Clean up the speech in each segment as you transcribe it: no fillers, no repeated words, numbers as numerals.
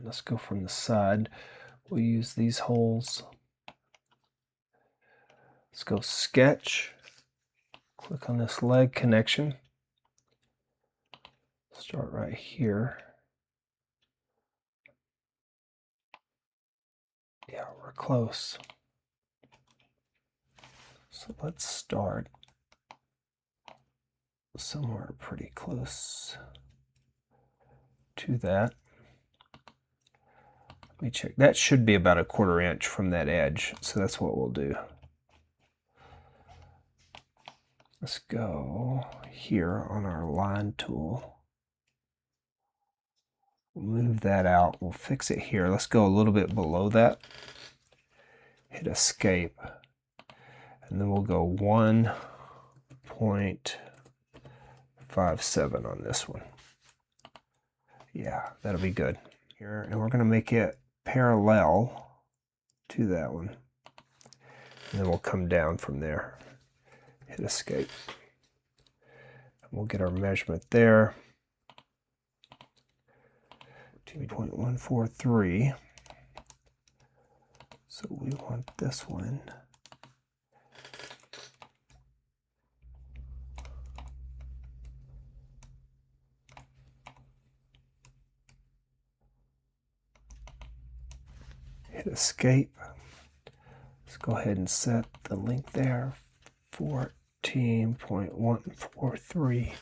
right, let's go from the side. We'll use these holes. Let's go sketch. Click on this leg connection. Start right here. Yeah, we're close. So let's start somewhere pretty close to that. Let me check. That should be about 1/4 inch from that edge. So that's what we'll do. Let's go here on our line tool. We'll move that out. We'll fix it here. Let's go a little bit below that. Hit escape. And then we'll go 1.57 on this one. Yeah, that'll be good. Here, and we're going to make it parallel to that one. And then we'll come down from there. Hit escape. And we'll get our measurement there. 2.143. So we want this one. Hit escape. Let's go ahead and set the length there. 14.143.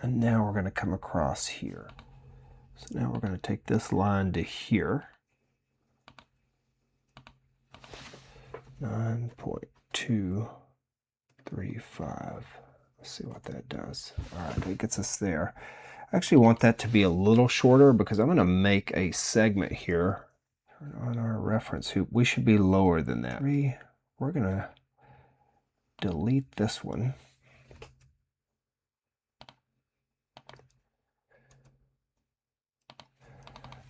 And now we're going to come across here. So now we're going to take this line to here. 9.235. Let's see what that does. All right, that gets us there. I actually want that to be a little shorter because I'm going to make a segment here. Turn on our reference hoop. We should be lower than that. We're going to delete this one.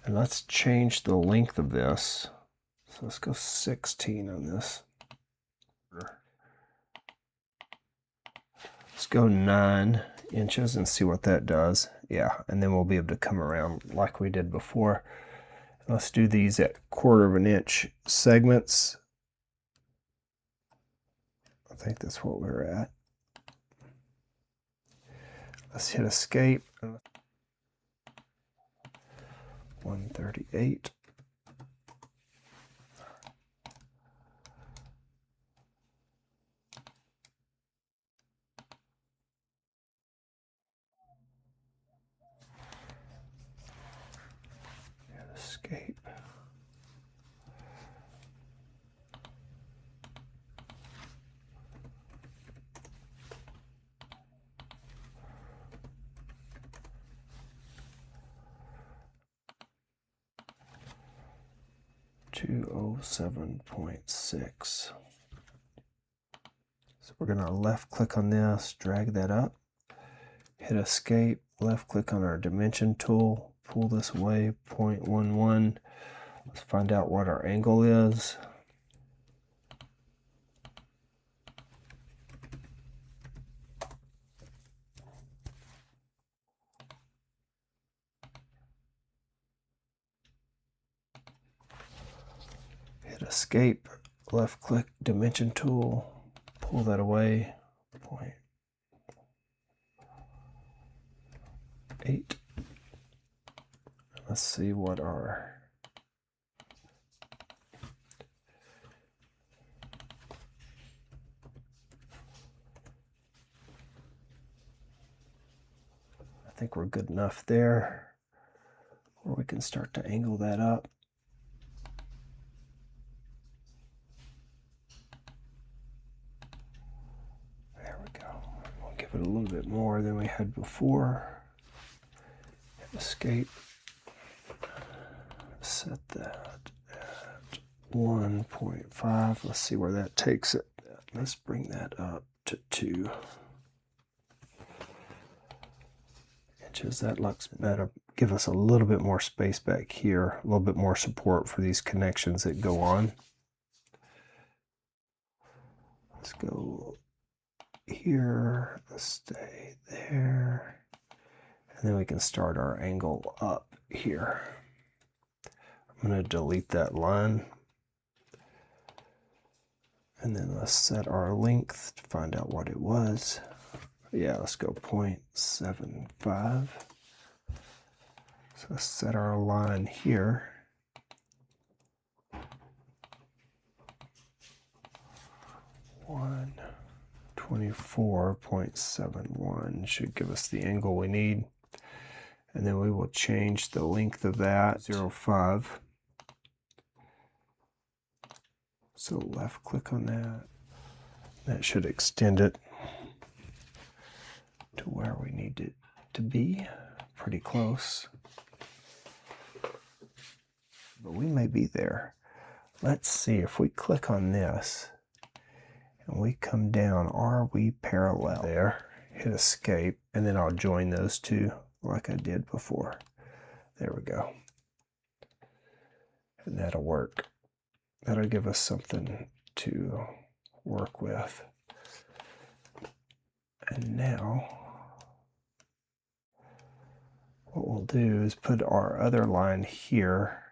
And let's change the length of this. So let's go 16 on this. Let's go 9 inches and see what that does. Yeah, and then we'll be able to come around like we did before. Let's do these at 1/4 inch segments. I think that's what we're at. Let's hit escape. 138. Hit escape. .207.6. So we're going to left click on this, drag that up, hit escape, left click on our dimension tool, pull this away, 0.11. Let's find out what our angle is. Hit escape, left click dimension tool, pull that away, 0.8. Let's see what our I think we're good enough there, or we can start to angle that up. Give it a little bit more than we had before. Hit escape. Set that at 1.5. Let's see where that takes it. Let's bring that up to 2 inches. That looks better. Give us a little bit more space back here, a little bit more support for these connections that go on. Let's go here, let's stay there. And then we can start our angle up here. I'm going to delete that line. And then let's set our length to find out what it was. Yeah, let's go 0.75. So let's set our line here. 124.71 should give us the angle we need. And then we will change the length of that, 0.5. So left click on that. That should extend it to where we need it to be. Pretty close. But we may be there. Let's see if we click on this and we come down, are we parallel? There, hit escape, and then I'll join those two like I did before. There we go. And that'll work. That'll give us something to work with. And now, what we'll do is put our other line here,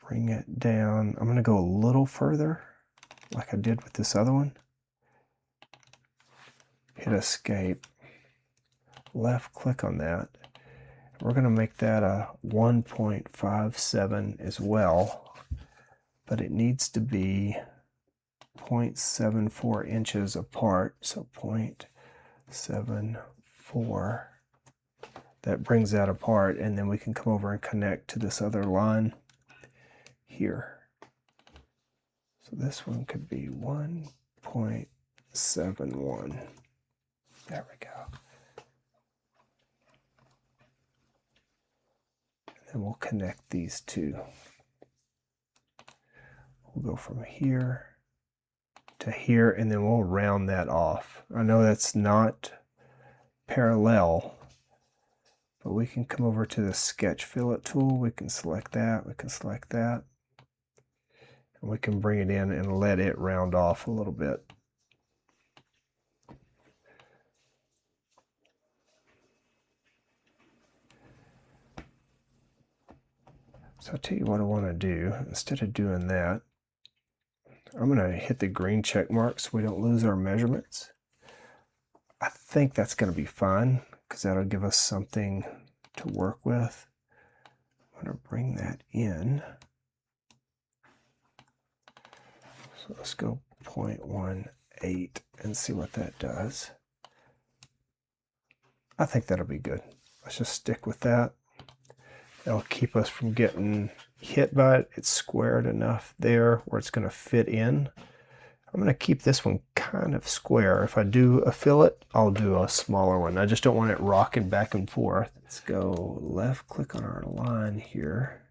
bring it down. I'm going to go a little further, like I did with this other one. Hit escape, left click on that. We're going to make that a 1.57 as well. But it needs to be 0.74 inches apart, so 0.74. That brings that apart, and then we can come over and connect to this other line here. So this one could be 1.71. There we go. And then we'll connect these two. We'll go from here to here, and then we'll round that off. I know that's not parallel, but we can come over to the sketch fillet tool. We can select that, we can select that, and we can bring it in and let it round off a little bit. So I'll tell you what I want to do. Instead of doing that, I'm going to hit the green check mark so we don't lose our measurements. I think that's going to be fine because that'll give us something to work with. I'm going to bring that in. So let's go 0.18 and see what that does. I think that'll be good. Let's just stick with that. That'll keep us from getting hit by it. It's squared enough there where it's going to fit in. I'm going to keep this one kind of square. If I do a fillet, I'll do a smaller one. I just don't want it rocking back and forth. Let's go left click on our line here.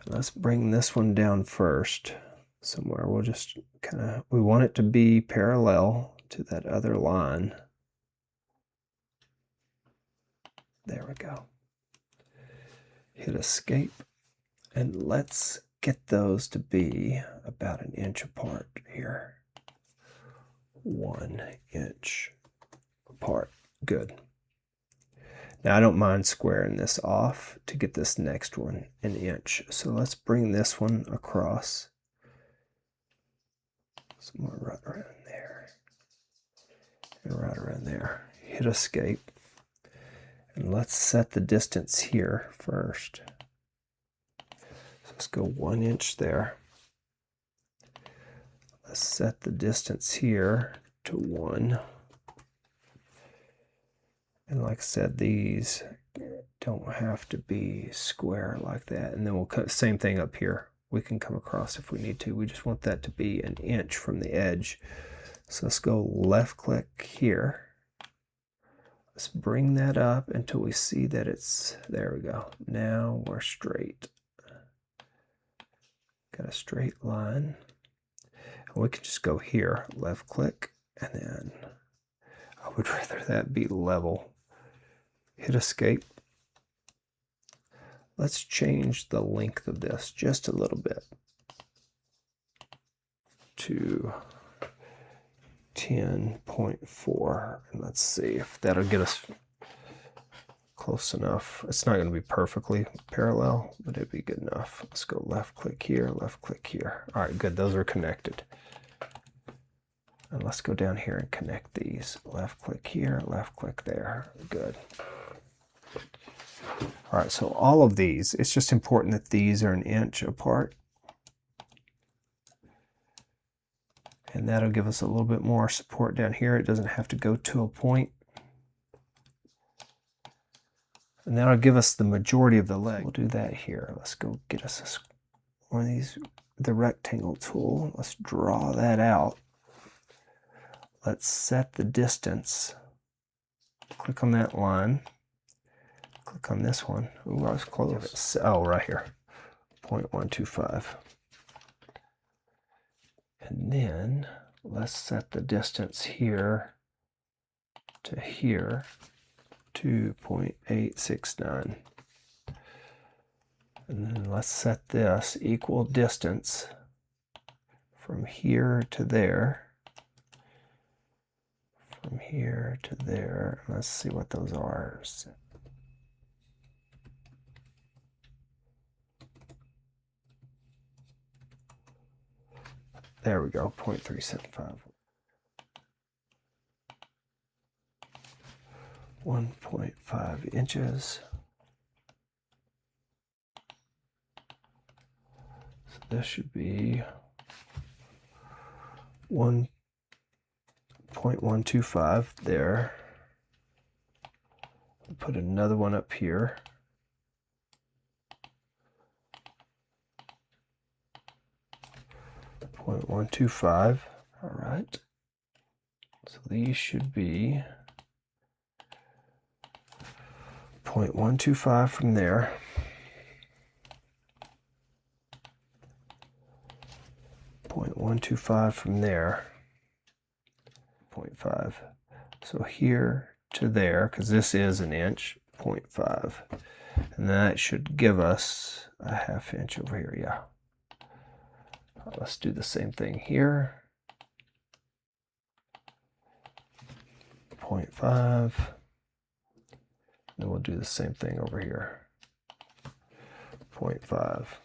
Let's bring this one down first somewhere. We'll just kind of, we want it to be parallel to that other line. There we go. Hit escape, and let's get those to be about 1 inch apart here. 1 inch apart. Good. Now I don't mind squaring this off to get this next one 1 inch. So let's bring this one across. Somewhere right around there. And right around there. Hit escape. And let's set the distance here first. So let's go 1 inch there. Let's set the distance here to 1. And like I said, these don't have to be square like that. And then we'll cut the same thing up here. We can come across if we need to. We just want that to be 1 inch from the edge. So let's go left click here. Let's bring that up until we see that it's, there we go. Now we're straight. Got a straight line. And we can just go here, left click, and then I would rather that be level. Hit escape. Let's change the length of this just a little bit to 10.4, and let's see if that'll get us close enough. It's not going to be perfectly parallel, but it'd be good enough. Let's go left click here, left click here. All right, good. Those are connected. And let's go down here and connect these. Left click here, left click there. Good. All right, so all of these, it's just important that these are 1 inch apart. And that'll give us a little bit more support down here. It doesn't have to go to a point. And that'll give us the majority of the leg. We'll do that here. Let's go get us one of these, the rectangle tool. Let's draw that out. Let's set the distance. Click on that line. Click on this one. Ooh, I was close. Oh, right here. 0.125. And then let's set the distance here to here to 0.869. And then let's set this equal distance from here to there. From here to there. Let's see what those are. There we go, 0.375. 1.5 inches. So this should be 1.125 there. We'll put another one up here. 0.125. All right. So these should be 0.125 from there. 0.125 from there. 0.5. So here to there, because this is 1 inch, 0.5. And that should give us a 1/2 inch over here, yeah. Let's do the same thing here. 0.5. Then we'll do the same thing over here. 0.5.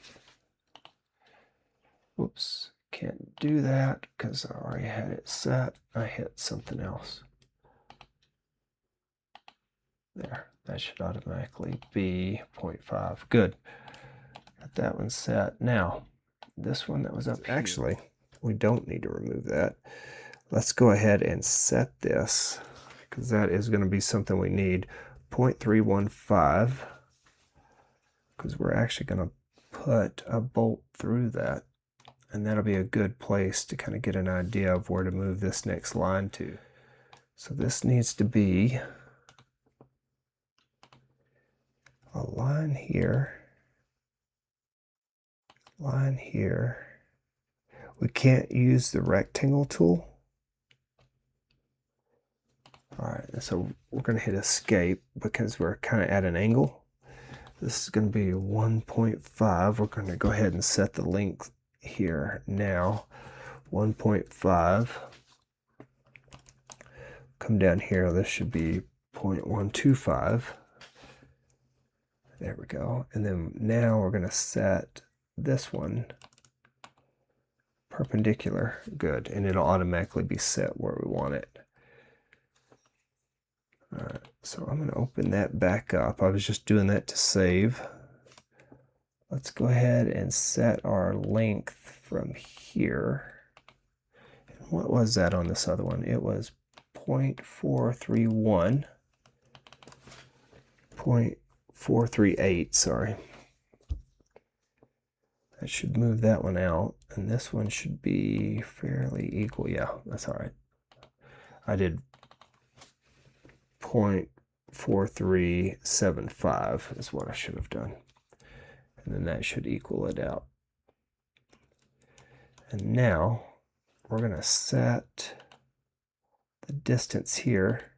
Oops, can't do that because I already had it set. I hit something else. There, that should automatically be 0.5. Good. Got that one set. Now, this one that was up, actually, we don't need to remove that. Let's go ahead and set this, because that is going to be something we need. 0.315, because we're actually going to put a bolt through that, and that'll be a good place to kind of get an idea of where to move this next line to. So this needs to be a line here. Line here. We can't use the rectangle tool. All right, so we're going to hit escape because we're kind of at an angle. This is going to be 1.5. We're going to go ahead and set the length here now. 1.5. Come down here. This should be 0.125. There we go. And then now we're going to set this one perpendicular. Good. And it'll automatically be set where we want it. All right, so I'm going to open that back up. I was just doing that to save. Let's go ahead and set our length from here. And what was that on this other one? It was 0.431. 0.438, sorry. That should move that one out, and this one should be fairly equal. Yeah, that's all right. I did 0.4375 is what I should have done. And then that should equal it out. And now we're going to set the distance here.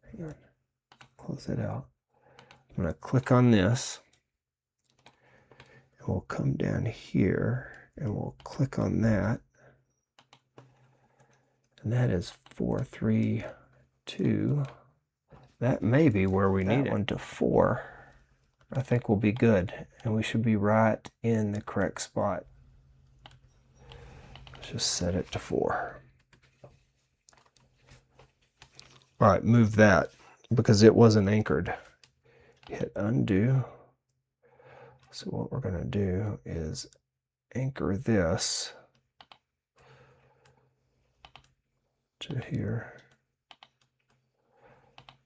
Hang on, close it out. I'm going to click on this, and we'll come down here, and we'll click on that. And that is 4, 3, 2. That may be where we need it. One to 4. I think we'll be good, and we should be right in the correct spot. Let's just set it to 4. All right, move that because it wasn't anchored. Hit undo. So what we're going to do is anchor this to here.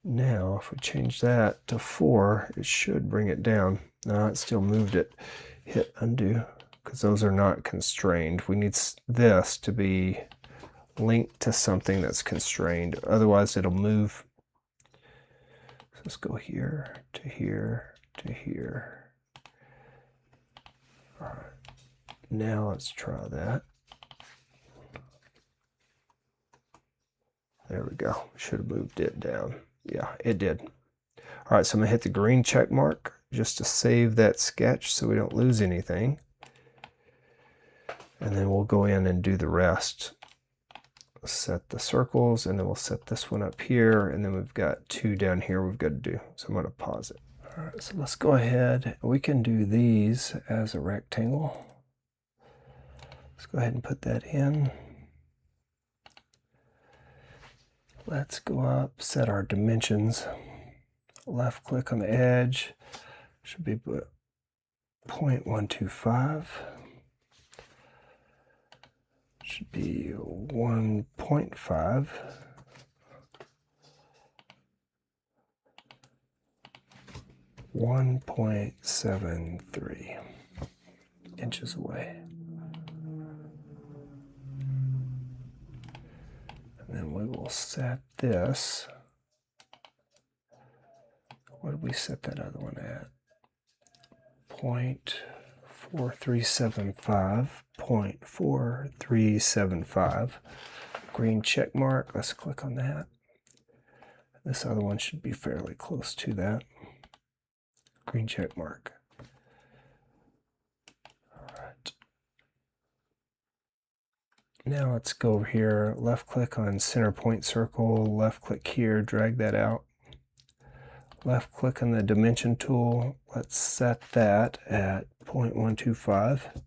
Now, if we change that to 4, it should bring it down. No, it still moved it. Hit undo because those are not constrained. We need this to be linked to something that's constrained. Otherwise, it'll move. So let's go here to here to here. All right. Now let's try that. There we go. Should have moved it down. Yeah, it did. All right, so I'm going to hit the green check mark just to save that sketch so we don't lose anything. And then we'll go in and do the rest. Set the circles, and then we'll set this one up here, and then we've got 2 down here we've got to do. So I'm going to pause it. All right, so let's go ahead. We can do these as a rectangle. Let's go ahead and put that in. Let's go up, set our dimensions. Left click on the edge. Should be 0.125. Should be 1.5. .73 inches away. And then we will set this. What did we set that other one at? 0.4375. 0.4375. Green check mark. Let's click on that. This other one should be fairly close to that. Green check mark. All right. Now let's go over here, left click on center point circle, left click here, drag that out. Left click on the dimension tool. Let's set that at 0.125.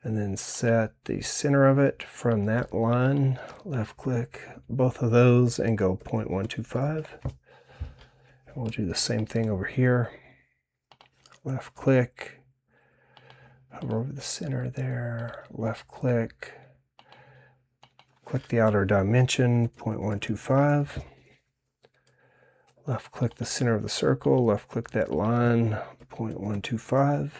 And then set the center of it from that line. Left click both of those and go 0.125. And we'll do the same thing over here. Left click, hover over the center there, left click, click the outer dimension, 0.125, left click the center of the circle, left click that line, 0.125.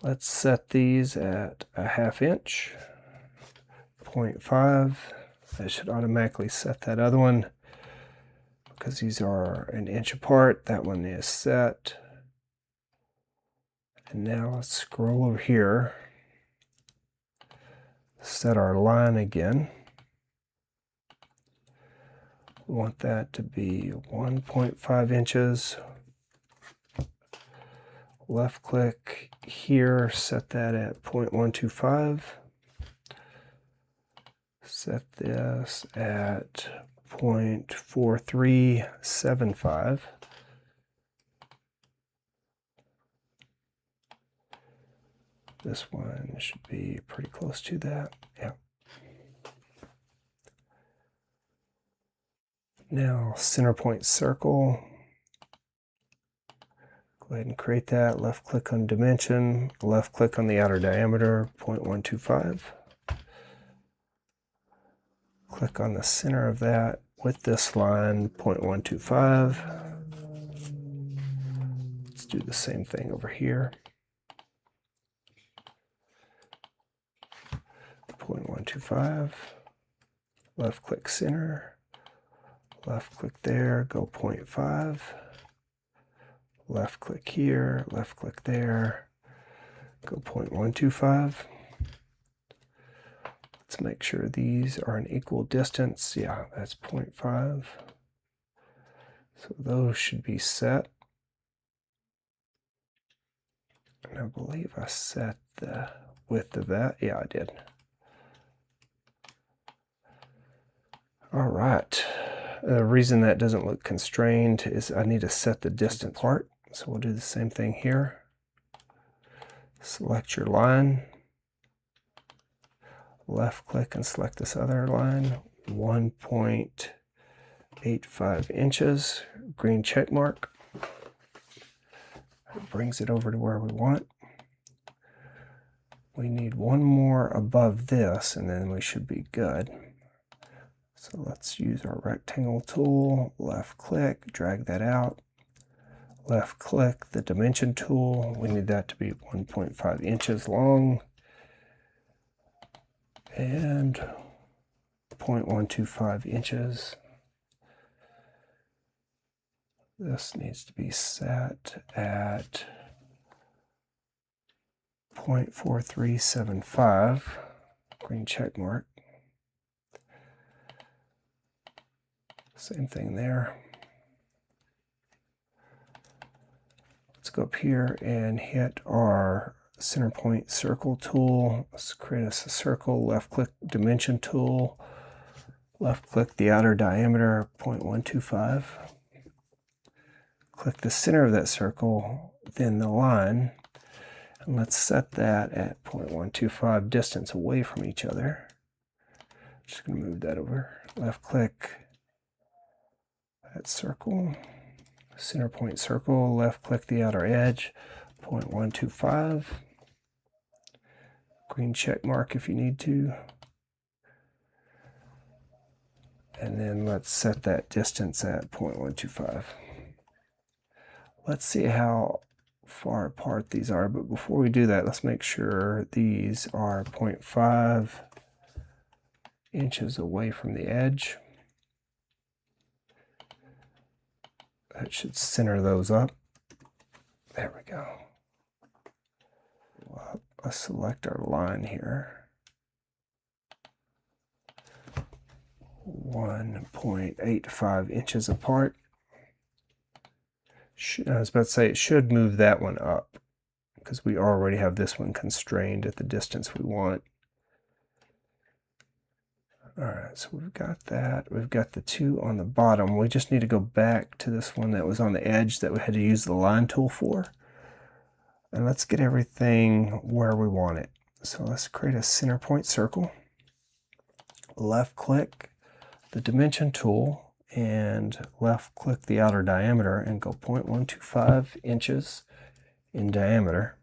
Let's set these at a 1/2 inch, 0.5. That should automatically set that other one because these are 1 inch apart. That one is set. And now let's scroll over here, set our line again. We want that to be 1.5 inches. Left click here, set that at 0.125. Set this at 0.4375. This one should be pretty close to that. Yeah. Now, center point circle. Go ahead and create that. Left click on dimension. Left click on the outer diameter, 0.125. Click on the center of that with this line, 0.125. Let's do the same thing over here. 0.125, left click center, left click there, go 0.5, left click here, left click there, go 0.125. Let's make sure these are an equal distance. Yeah, that's 0.5. So those should be set. And I believe I set the width of that? Yeah, I did. All right. The reason that doesn't look constrained is I need to set the distance apart. So we'll do the same thing here. Select your line. Left click and select this other line. 1.85 inches. Green check mark. It brings it over to where we want. We need one more above this and then we should be good. So let's use our rectangle tool, left click, drag that out. Left click the dimension tool. We need that to be 1.5 inches long and 0.125 inches. This needs to be set at 0.4375, green check mark. Same thing there. Let's go up here and hit our center point circle tool. Let's create us a circle, left click dimension tool, left click the outer diameter, 0.125. Click the center of that circle, then the line, and let's set that at 0.125 distance away from each other. Just going to move that over. Left click that circle, center point circle, left click the outer edge, 0.125. Green check mark if you need to. And then let's set that distance at 0.125. Let's see how far apart these are, but before we do that, let's make sure these are 0.5 inches away from the edge. That should center those up. There we go. Let's select our line here. 1.85 inches apart. I was about to say it should move that one up because we already have this one constrained at the distance we want. All right, so we've got that. We've got the two on the bottom. We just need to go back to this one that was on the edge that we had to use the line tool for. And let's get everything where we want it. So let's create a center point circle. Left click the dimension tool and left click the outer diameter and go 0.125 inches in diameter.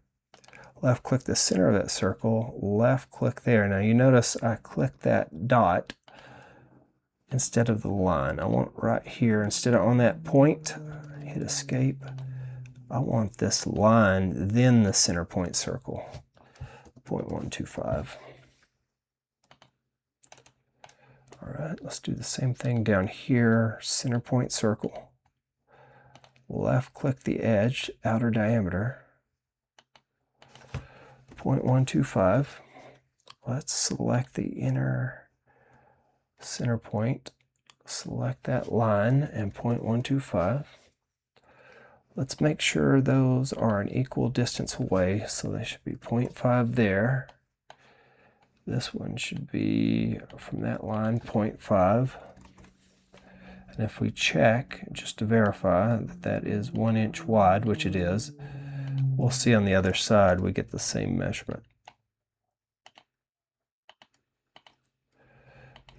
Left click the center of that circle, left click there. Now you notice I clicked that dot instead of the line. I want right here, instead of on that point, hit escape. I want this line, then the center point circle, 0.125. All right, let's do the same thing down here, center point circle. Left click the edge, outer diameter, 0.125. Let's select the inner center point, select that line and 0.125. Let's make sure those are an equal distance away, so they should be 0.5 there. This one should be from that line 0.5. And if we check just to verify that that is 1 inch wide, which it is, we'll see on the other side we get the same measurement.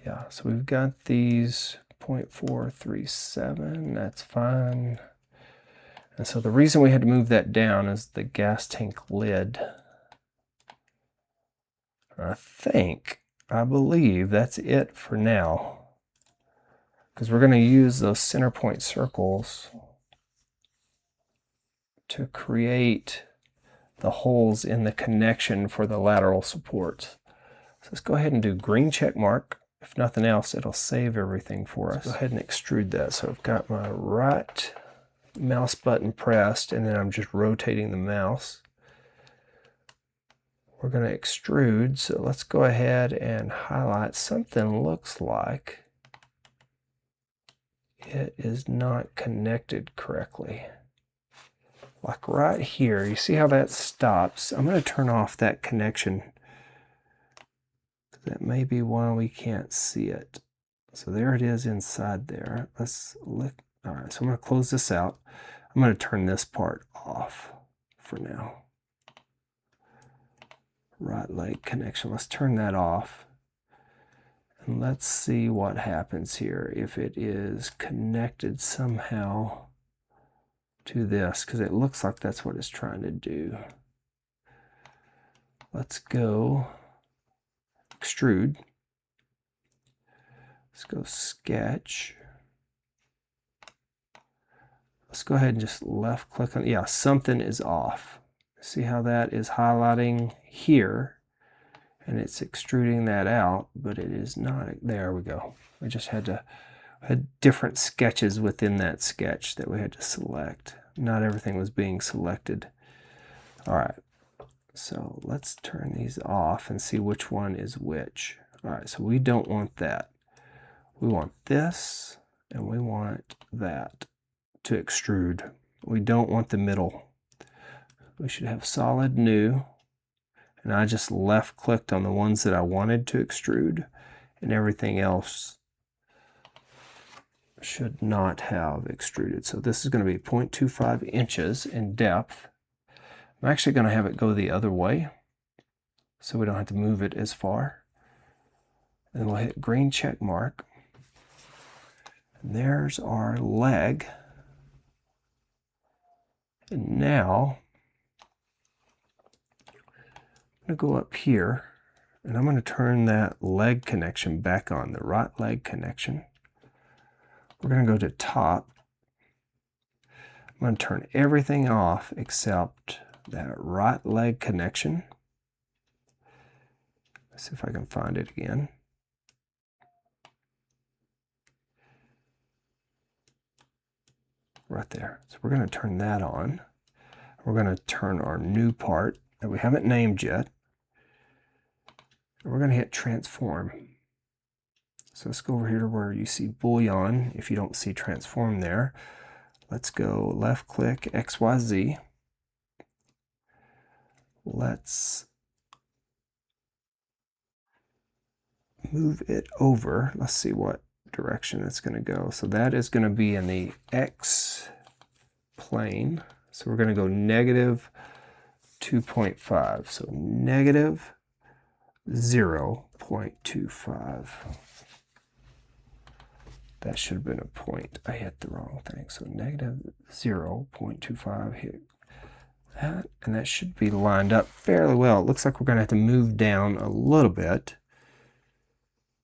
Yeah, so we've got these 0.437, that's fine. And so the reason we had to move that down is the gas tank lid. I believe that's it for now, because we're going to use those center point circles to create the holes in the connection for the lateral supports. So let's go ahead and do green check mark. If nothing else, it'll save everything for us. Go ahead and extrude that. So I've got my right mouse button pressed, and then I'm just rotating the mouse. We're going to extrude, so let's go ahead and highlight something looks like it is not connected correctly. Like right here, you see how that stops? I'm going to turn off that connection That may be why we can't see it. So there it is inside there. Let's look. All right, so I'm going to close this out. I'm going to turn this part off for now. Right leg connection. Let's turn that off. And let's see what happens here if it is connected somehow to this, because it looks like that's what it's trying to do. Let's go extrude. Let's go sketch. Let's go ahead and just left click on, yeah, something is off. See how that is highlighting here and it's extruding that out, but it is not. There we go. We just had different sketches within that sketch that we had to select. Not everything was being selected. All right, so let's turn these off and see which one is which. All right, so we don't want that. We want this and we want that to extrude. We don't want the middle. We should have solid new, and I just left clicked on the ones that I wanted to extrude, and everything else should not have extruded. So this is going to be 0.25 inches in depth. I'm actually going to have it go the other way so we don't have to move it as far. And we'll hit green check mark. And there's our leg. And now I'm going to go up here and I'm going to turn that leg connection back on, the right leg connection. We're going to go to top. I'm going to turn everything off except that right leg connection. Let's see if I can find it again. Right there. So we're going to turn that on. We're going to turn our new part that we haven't named yet. And we're going to hit transform. So let's go over here to where you see bouillon. If you don't see transform there, let's go left click XYZ. Let's move it over. Let's see what direction it's going to go. So that is going to be in the X plane. So we're going to go negative 2.5. So negative 0.25. That should have been a point. I hit the wrong thing. So negative 0.25, hit that, and that should be lined up fairly well. It looks like we're going to have to move down a little bit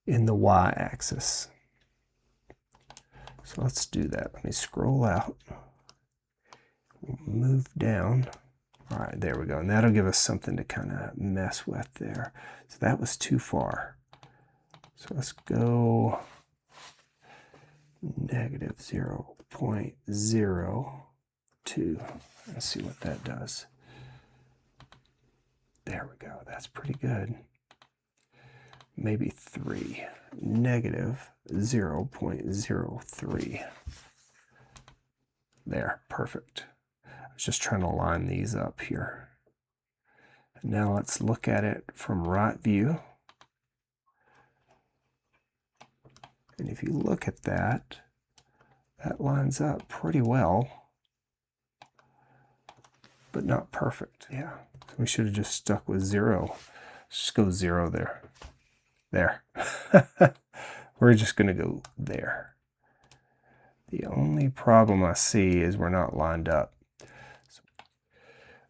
in the y-axis. So let's do that. Let me scroll out. Move down. All right, there we go. And that'll give us something to kind of mess with there. So that was too far. So let's go negative 0.02. Let's see what that does. There we go. That's pretty good. Maybe 3. Negative 0.03. There, perfect. I was just trying to line these up here. And now let's look at it from right view. And if you look at that, that lines up pretty well, but not perfect. Yeah, so we should have just stuck with 0. Just go 0 there. There. We're just going to go there. The only problem I see is we're not lined up. So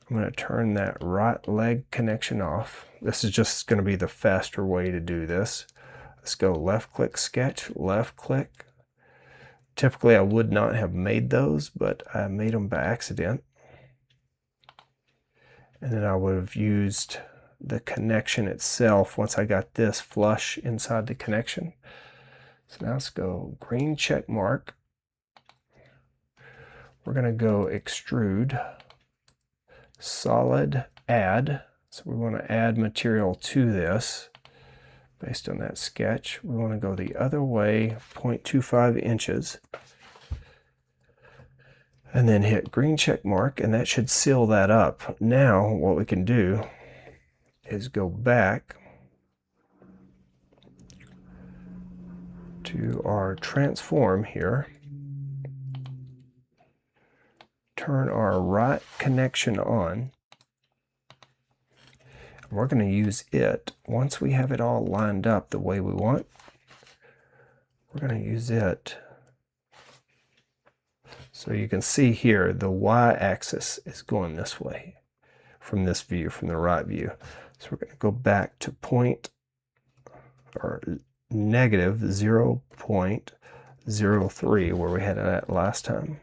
I'm going to turn that right leg connection off. This is just going to be the faster way to do this. Let's go left click sketch, left click. Typically I would not have made those, but I made them by accident. And then I would have used the connection itself once I got this flush inside the connection. So now let's go green check mark. We're going to go extrude, solid, add. So we want to add material to this. Based on that sketch, we want to go the other way, 0.25 inches. And then hit green check mark, and that should seal that up. Now, what we can do is go back to our transform here, turn our right connection on. We're going to use it, once we have it all lined up the way we want, we're going to use it. So you can see here the y-axis is going this way from this view, from the right view. So we're going to go back to negative 0.03 where we had it at last time,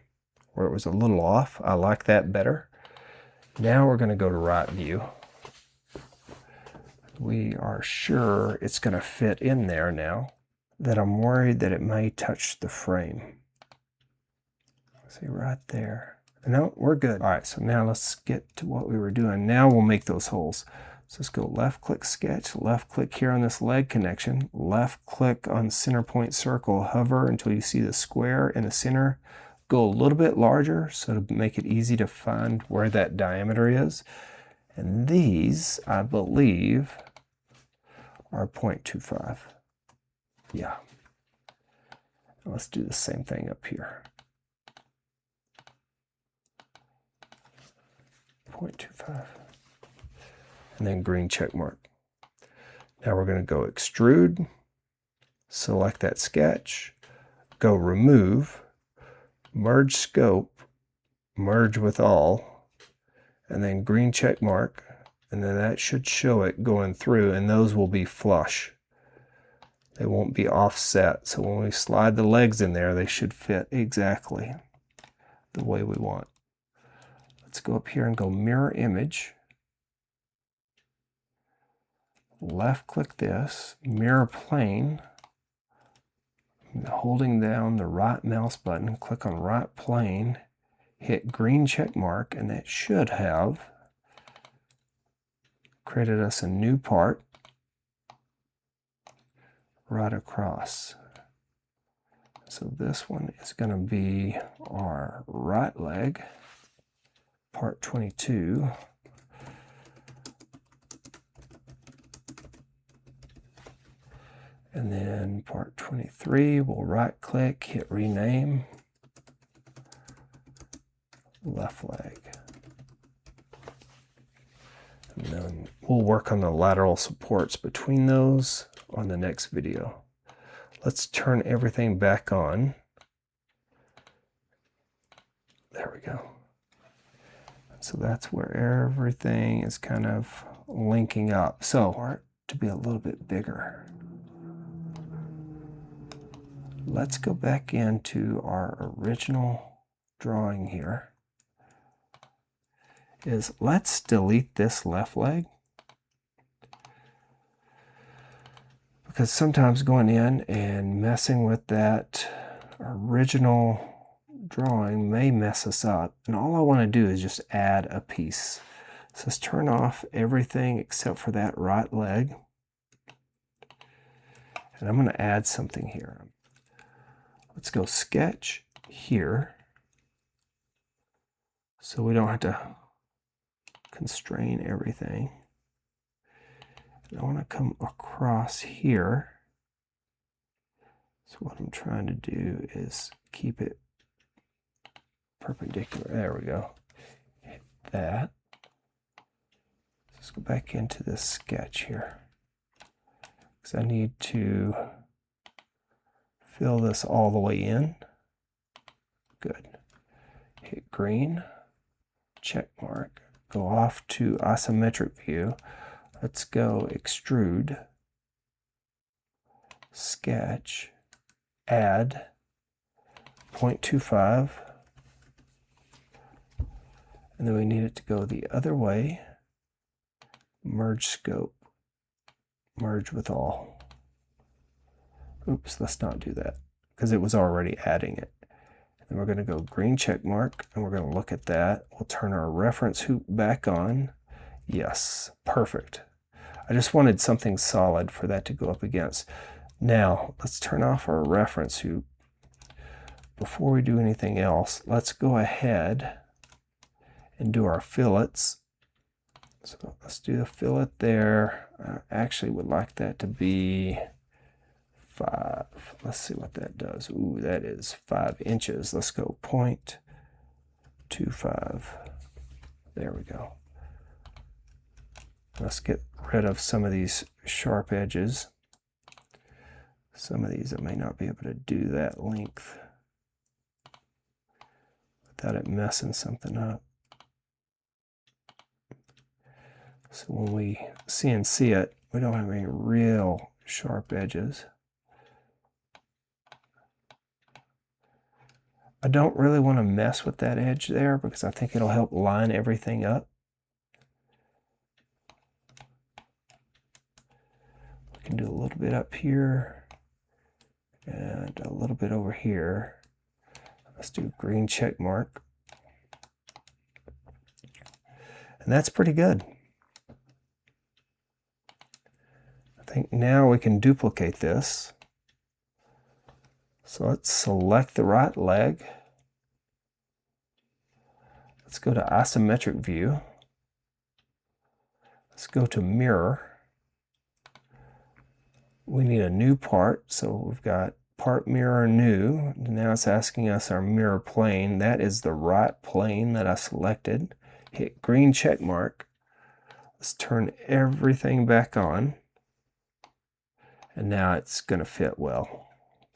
where it was a little off. I like that better. Now we're going to go to right view. We are sure it's going to fit in there now, that I'm worried that it may touch the frame. See right there. No, we're good. All right, so now let's get to what we were doing. Now we'll make those holes. So let's go left click sketch, left click here on this leg connection, left click on center point circle, hover until you see the square in the center. Go a little bit larger so to make it easy to find where that diameter is. And these, I believe, are 0.25. Yeah. Let's do the same thing up here. 0.25. And then green check mark. Now we're going to go extrude, select that sketch, go remove, merge scope, merge with all, and then green check mark, and then that should show it going through, and those will be flush. They won't be offset, so when we slide the legs in there, they should fit exactly the way we want. Let's go up here and go mirror image. Left click this, mirror plane, holding down the right mouse button, click on right plane, hit green check mark, and that should have created us a new part right across. So this one is going to be our right leg, part 22. And then part 23, we'll right click, hit rename, left leg. And then we'll work on the lateral supports between those on the next video. Let's turn everything back on. There we go. So that's where everything is kind of linking up. So part to be a little bit bigger. Let's go back into our original drawing here. Let's delete this left leg, because sometimes going in and messing with that original drawing may mess us up, and all I want to do is just add a piece. So let's turn off everything except for that right leg, and I'm going to add something here. Let's go sketch here so we don't have to constrain everything. And I want to come across here. So what I'm trying to do is keep it perpendicular. There we go. Hit that. Let's go back into this sketch here, because I need to fill this all the way in. Good. Hit green, check mark, go off to isometric view. Let's go extrude, sketch, add 0.25, and then we need it to go the other way. Merge scope, merge with all. Oops, let's not do that, because it was already adding it. And we're going to go green check mark, and we're going to look at that. We'll turn our reference hoop back on. Yes, perfect. I just wanted something solid for that to go up against. Now, let's turn off our reference hoop. Before we do anything else, let's go ahead and do our fillets. So let's do the fillet there. I actually would like that to be 5. Let's see what that does. Ooh, that is 5 inches. Let's go 0.25. There we go. Let's get rid of some of these sharp edges. Some of these I may not be able to do that length without it messing something up. So when we CNC it, we don't have any real sharp edges. I don't really want to mess with that edge there because I think it'll help line everything up. We can do a little bit up here and a little bit over here. Let's do green check mark. And that's pretty good. I think now we can duplicate this. So let's select the right leg. Let's go to isometric view. Let's go to mirror. We need a new part, so we've got part mirror new. Now it's asking us our mirror plane. That is the right plane that I selected. Hit green check mark. Let's turn everything back on. And now it's going to fit well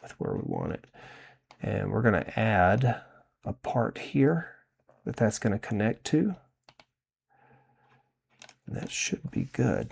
with where we want it. And we're going to add a part here that's going to connect to. And that should be good.